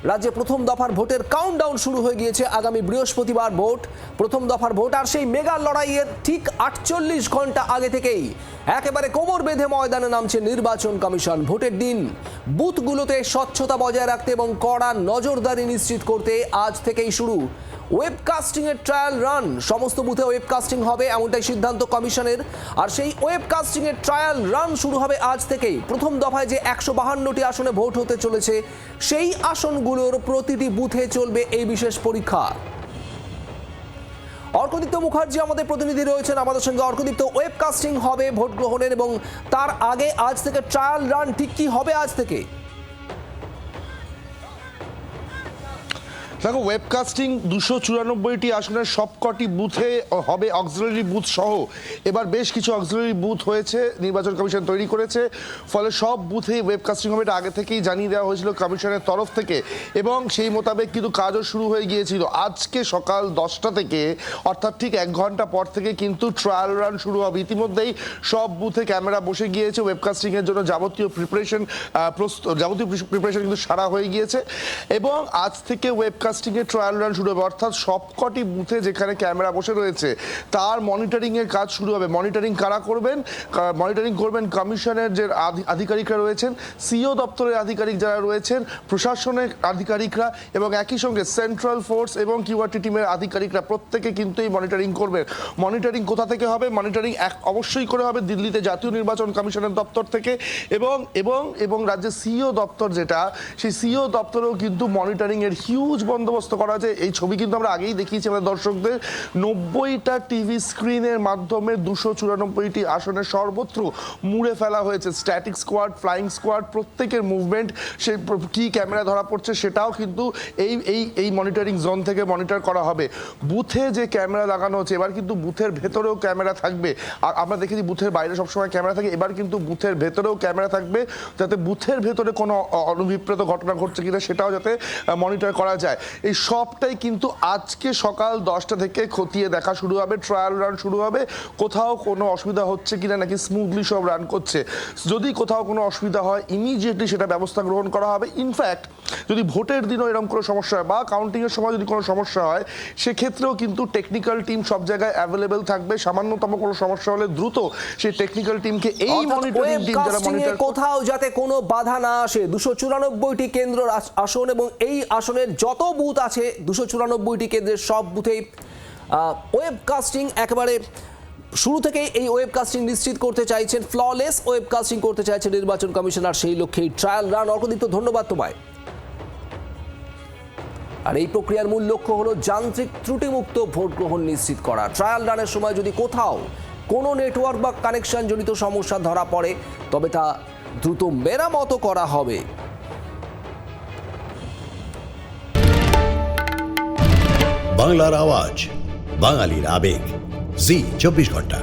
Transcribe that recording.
রাজ্যে প্রথম দফার ভোটের কাউন্টডাউন শুরু হয়ে গিয়েছে। আগামী বৃহস্পতিবার ভোট, প্রথম দফার ভোট। আর সেই মেগা লড়াইয়ের ঠিক 48 ঘন্টা আগে থেকেই একেবারে কোমর বেঁধে ময়দানে নামছে নির্বাচন কমিশন। ভোটের দিন বুথগুলোতে স্বচ্ছতা বজায় রাখতে এবং কড়া নজরদারি নিশ্চিত করতে আজ থেকেই শুরু ওয়েবকাস্টিং এর ট্রায়াল রান। সমস্ত বুথে ওয়েবকাস্টিং হবে, এমনটাই সিদ্ধান্ত কমিশনের। আর সেই ওয়েবকাস্টিং এর ট্রায়াল রান শুরু হবে আজ থেকেই। প্রথম দফায় যে 152টি আসনে ভোট হতে চলেছে, সেই আসনগুলোর প্রতিটি বুথে চলবে এই বিশেষ পরীক্ষা। অর্কদীপ্ত মুখার্জি আমাদের প্রতিনিধি রয়েছেন আমাদের সঙ্গে। অর্কদীপ্ত, ওয়েবকাস্টিং হবে ভোট গ্রহণের, এবং তার আগে আজ থেকে ট্রায়াল রান ঠিক কি হবে আজ থেকে? দেখো, ওয়েবকাস্টিং 294টি আসনের সবকটি বুথে হবে, অক্সিলারি বুথ সহ। এবার বেশ কিছু অক্সিলারি বুথ হয়েছে, নির্বাচন কমিশন তৈরি করেছে, ফলে সব বুথেই ওয়েবকাস্টিং হবে। এটা আগে থেকেই জানিয়ে দেওয়া হয়েছিল কমিশনের তরফ থেকে, এবং সেই মোতাবেক কিন্তু কাজও শুরু হয়ে গিয়েছিল। আজকে সকাল 10টা থেকে, অর্থাৎ ঠিক 1 ঘন্টা পর থেকে কিন্তু ট্রায়াল রান শুরু হবে। ইতিমধ্যেই সব বুথে ক্যামেরা বসে গিয়েছে, ওয়েবকাস্টিংয়ের জন্য যাবতীয় প্রিপারেশন কিন্তু সারা হয়ে গিয়েছে, এবং আজ থেকে ওয়েবকাস্টিং এর ট্রায়াল রান শুরু হবে। অর্থাৎ সবকটি বুথে যেখানে ক্যামেরা বসে রয়েছে তার মনিটরিং এর কাজ শুরু হবে। মনিটরিং কারা করবেন? মনিটরিং করবেন কমিশনের যে আধিকারিকরা রয়েছেন, সিও দপ্তরের আধিকারিক যারা রয়েছেন, প্রশাসনের আধিকারিকরা, এবং একই সঙ্গে সেন্ট্রাল ফোর্স এবং কিউআরটি টিমের আধিকারিকরা প্রত্যেকে কিন্তু এই মনিটরিং করবেন। মনিটরিং কোথা থেকে হবে? মনিটরিং অবশ্যই করে হবে দিল্লিতে জাতীয় নির্বাচন কমিশনের দপ্তর থেকে, এবং এবং এবং রাজ্যের সিও দপ্তর যেটা, সেই সিও দপ্তরেও কিন্তু মনিটরিং এর হিউজ বন্দোবস্ত করা আছে। এই ছবি কিন্তু আমরা আগেই দেখিয়েছি আমাদের দর্শকদের। 90টা টিভি স্ক্রিনের মাধ্যমে 294টি আসনের সর্বত্র মুড়ে ফেলা হয়েছে। স্ট্যাটিক স্কোয়াড, ফ্লাইং স্কোয়াড, প্রত্যেকের মুভমেন্ট, সে কি ক্যামেরা ধরা পড়ছে সেটাও কিন্তু এই এই এই মনিটরিং জোন থেকে মনিটর করা হবে। বুথে যে ক্যামেরা লাগানো হচ্ছে, এবার কিন্তু বুথের ভেতরেও ক্যামেরা থাকবে। আর আমরা দেখেছি বুথের বাইরে সবসময় ক্যামেরা থাকে, এবার কিন্তু বুথের ভেতরেও ক্যামেরা থাকবে, যাতে বুথের ভেতরে কোনো অনভিপ্রেত ঘটনা ঘটছে কিনা সেটাও যাতে মনিটর করা যায়। এই সবটাই কিন্তু আজকে সকাল 10টা থেকে খতিয়ে দেখা শুরু হবে, ট্রায়াল রান শুরু হবে। কোথাও কোনো অসুবিধা হচ্ছে কিনা, নাকি স্মুথলি সব রান করছে। যদি কোথাও কোনো অসুবিধা হয় ইমিডিয়েটলি সেটা ব্যবস্থা গ্রহণ করা হবে। ইনফ্যাক্ট যদি ভোটের দিনও এরকম কোনো সমস্যা হয় বা কাউন্টিংয়ের সময় যদি কোনো সমস্যা হয়, সেক্ষেত্রেও কিন্তু টেকনিক্যাল টিম সব জায়গায় অ্যাভেলেবেল থাকবে। সামান্যতম কোনো সমস্যা হলে দ্রুত সেই টেকনিক্যাল টিমকে, এই মনিটরিং টিম যারা মনিটর, কোথাও যাতে কোনো বাধা না আসে। 294টি কেন্দ্র আসন, এবং এই আসনের যত বুথ আছে 294টি কেন্দ্রের সব বুথেই ওয়েবকাস্টিং একেবারে শুরু থেকেই এই ওয়েবকাস্টিং নিশ্চিত করতে চাইছেন, ফ্ললেস ওয়েবকাস্টিং করতে চাইছেন নির্বাচন কমিশনার। সেই লক্ষ্যেই ট্রায়াল রান। অর্কদীপ্ত, ধন্যবাদ তোমায়। আর এই প্রক্রিয়ার মূল লক্ষ্য হলো যান্ত্রিক ত্রুটিমুক্ত ভোট গ্রহণ নিশ্চিত করা। ট্রায়াল রানের সময় যদি কোথাও কোনো নেটওয়ার্ক বা কানেকশন জনিত সমস্যা ধরা পড়ে, তবে তা দ্রুত মেরামত করা হবে। বাংলার আওয়াজ, বাঙালির আবেগ, জি 24 ঘন্টা।